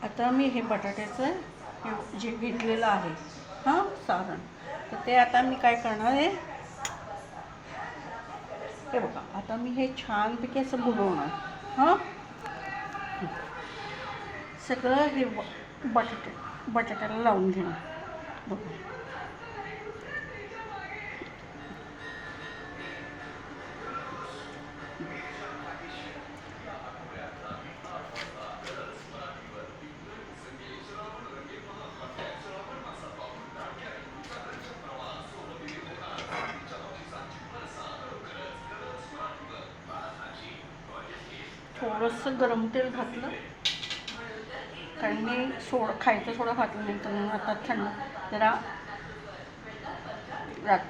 आता मी हे बटाट्याचं हे जे घेतलेलं आहे हां सारण, तर ते आता मी काय करणार आहे, हे बघा आता मी हे छानपैकी असं बुडवणार हां. सगळं हे बटाट्याला लावून घेणार बघा. थोडंसं गरम तेल घातलं, काही नाही खायचं सोडा घातलं नाही, तर आता थंड जरा रात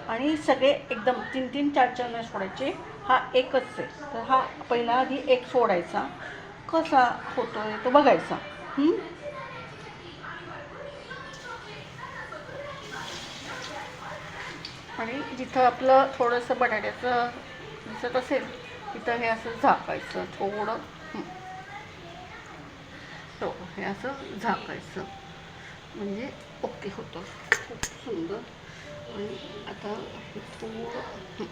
आणि सगळे एकदम 3-3, 4-4 नाही सोडायचे. हा एकच आहे, तर हा पहिला आधी एक सोडायचा, कसा होतोय तो बघायचा. आणि जिथं आपलं थोडंसं बटाट्याचं दिसत असेल तिथं हे असं झाकायचं थोडं. हो, हे असं झाकायचं म्हणजे ओके होतं, खूप सुंदर. आणि आता थोडं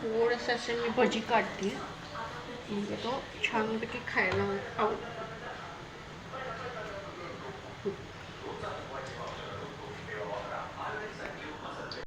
थोडंसं असे मी भजी काढते, म्हणजे तो छानपैकी खायला